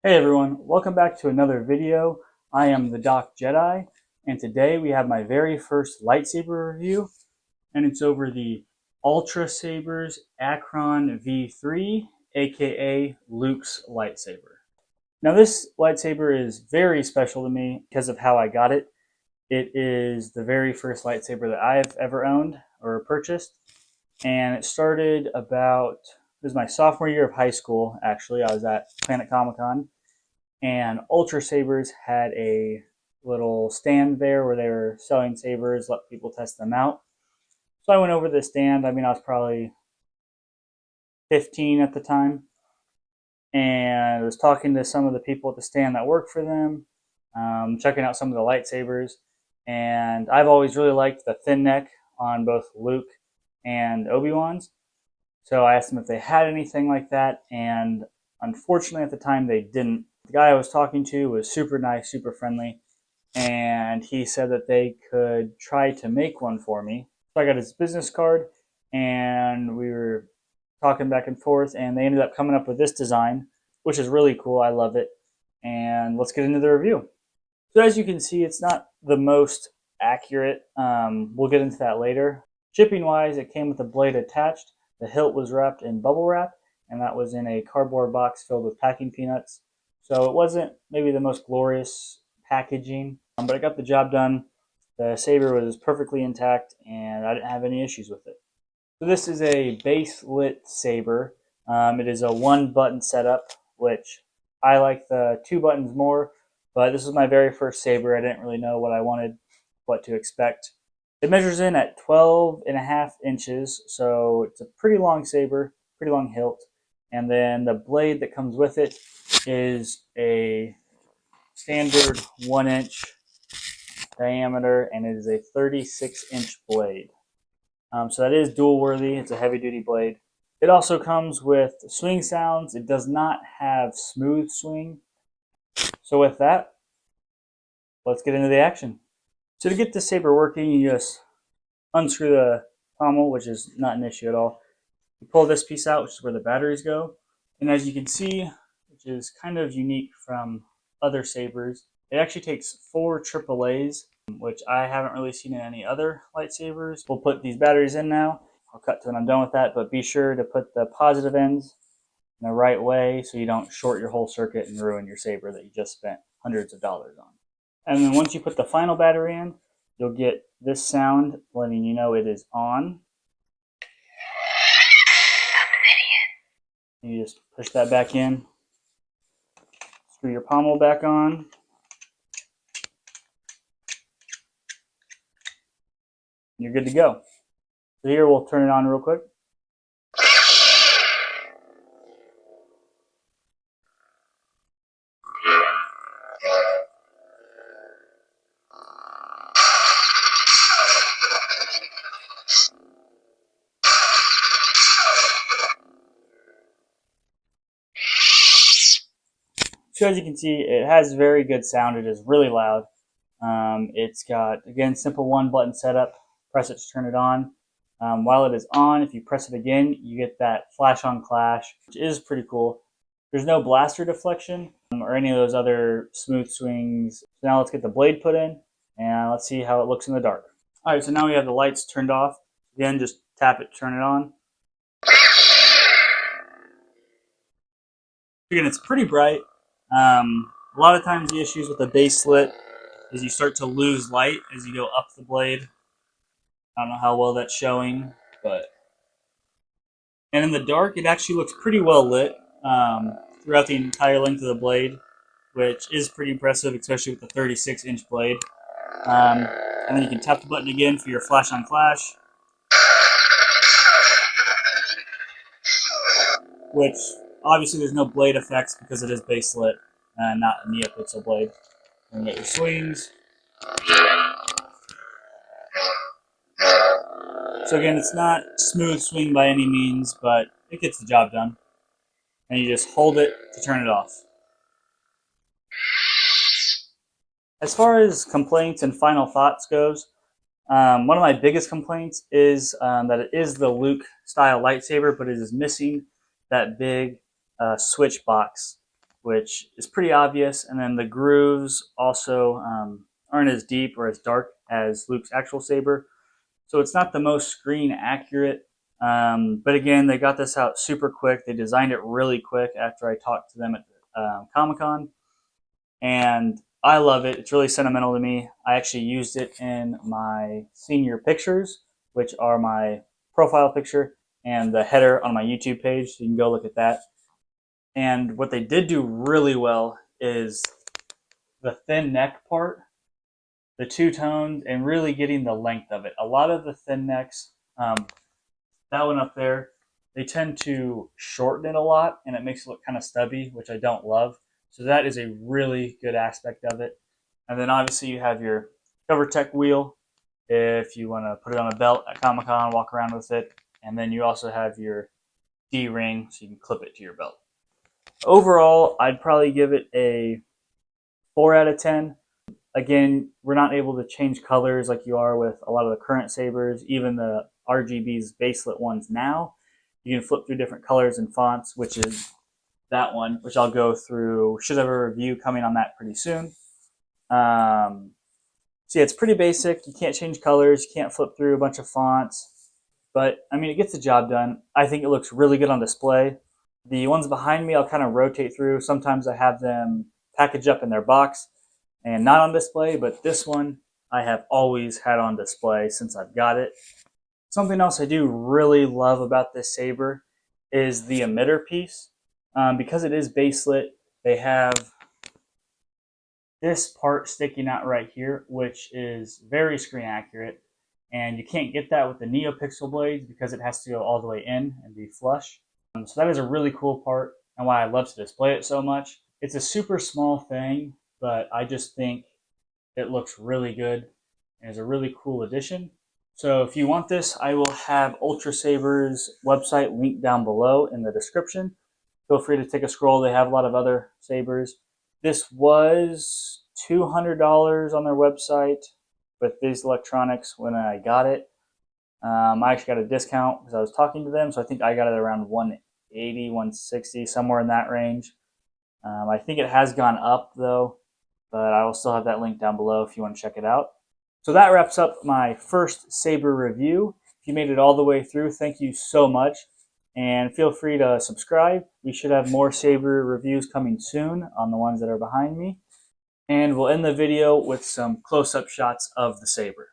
Hey everyone, welcome back to another video. I am the Doc Jedi, and today we have my very first lightsaber review, and it's over the UltraSabers Archon v3, aka Luke's lightsaber. Now this lightsaber is very special to me because of how I got it. It is the very first lightsaber that I've ever owned or purchased, and it started about, it was my sophomore year of high school actually. I was at Planet Comic-Con, and UltraSabers had a little stand there where they were selling sabers, let people test them out. So I went over to the stand. I mean, I was probably 15 at the time, and I was talking to some of the people at the stand that worked for them, checking out some of the lightsabers. And I've always really liked the thin neck on both Luke and Obi-Wan's. So I asked them if they had anything like that, and unfortunately at the time they didn't. The guy I was talking to was super nice, super friendly, and he said that they could try to make one for me. So I got his business card, and we were talking back and forth, and they ended up coming up with this design, which is really cool. I love it. And let's get into the review. So as you can see, it's not the most accurate. We'll get into that later. Shipping-wise, it came with the blade attached. The hilt was wrapped in bubble wrap, and that was in a cardboard box filled with packing peanuts. So it wasn't maybe the most glorious packaging, but it got the job done. The saber was perfectly intact, and I didn't have any issues with it. So this is a base lit saber. It is a one button setup, which I like the two buttons more, but this was my very first saber. I didn't really know what I wanted, what to expect. It measures in at 12.5 inches, so it's a pretty long saber, pretty long hilt. And then the blade that comes with it is a standard 1-inch diameter, and it is a 36-inch blade. So that is dual worthy. It's a heavy duty blade. It also comes with swing sounds. It does not have smooth swing. So with that, let's get into the action. So to get this saber working, you just unscrew the pommel, which is not an issue at all. You pull this piece out, which is where the batteries go. And as you can see, which is kind of unique from other sabers, it actually takes 4 AAAs, which I haven't really seen in any other lightsabers. We'll put these batteries in now. I'll cut to when I'm done with that, but be sure to put the positive ends in the right way so you don't short your whole circuit and ruin your saber that you just spent hundreds of dollars on. And then once you put the final battery in, you'll get this sound letting you know it is on. You just push that back in, screw your pommel back on, you're good to go. So here we'll turn it on real quick. So as you can see, it has very good sound. It is really loud. It's got, again, simple one button setup. Press it to turn it on. While it is on, if you press it again, you get that flash on clash, which is pretty cool. There's no blaster deflection or any of those other smooth swings. So now let's get the blade put in, and let's see how it looks in the dark. All right, so now we have the lights turned off. Again, just tap it, turn it on. Again, it's pretty bright. A lot of times the issues with the base lit is you start to lose light as you go up the blade. I don't know how well that's showing, but... And in the dark, it actually looks pretty well lit throughout the entire length of the blade, which is pretty impressive, especially with the 36-inch blade. And then you can tap the button again for your flash on clash, which obviously there's no blade effects because it is base lit and not a NeoPixel blade. And you get your swings. So again, it's not smooth swing by any means, but it gets the job done. And you just hold it to turn it off. As far as complaints and final thoughts goes, one of my biggest complaints is that it is the Luke style lightsaber, but it is missing that big switch box which is pretty obvious. And then the grooves also aren't as deep or as dark as Luke's actual saber. So it's not the most screen accurate. But again, they got this out super quick. They designed it really quick after I talked to them at Comic-Con. And I love it. It's really sentimental to me. I actually used it in my senior pictures, which are my profile picture and the header on my YouTube page. So you can go look at that. And what they did do really well is the thin neck part, the two-toned, and really getting the length of it. A lot of the thin necks, that one up there, they tend to shorten it a lot, and it makes it look kind of stubby, which I don't love. So that is a really good aspect of it. And then obviously you have your CoverTech wheel if you want to put it on a belt at Comic-Con, walk around with it. And then you also have your D-ring, so you can clip it to your belt. Overall, I'd probably give it a 4 out of 10. Again, we're not able to change colors like you are with a lot of the current sabers, even the RGB's baselit ones now. You can flip through different colors and fonts, which is that one, which I'll go through. Should have a review coming on that pretty soon. So yeah, it's pretty basic. You can't change colors. You can't flip through a bunch of fonts. But, I mean, it gets the job done. I think it looks really good on display. The ones behind me, I'll kind of rotate through. Sometimes I have them packaged up in their box and not on display, but this one I have always had on display since I've got it. Something else I do really love about this saber is the emitter piece. Because it is baselit, they have this part sticking out right here, which is very screen accurate. And you can't get that with the NeoPixel blades because it has to go all the way in and be flush. So that is a really cool part and why I love to display it so much. It's a super small thing, but I just think it looks really good and is a really cool addition. So if you want this, I will have UltraSabers website linked down below in the description. Feel free to take a scroll. They have a lot of other sabers. This was $200 on their website with these electronics when I got it. I actually got a discount because I was talking to them, so I think I got it around $180, $160, somewhere in that range. I think it has gone up though, but I will still have that link down below if you want to check it out. So that wraps up my first Saber review. If you made it all the way through, thank you so much. And feel free to subscribe. We should have more Saber reviews coming soon on the ones that are behind me. And we'll end the video with some close-up shots of the Saber.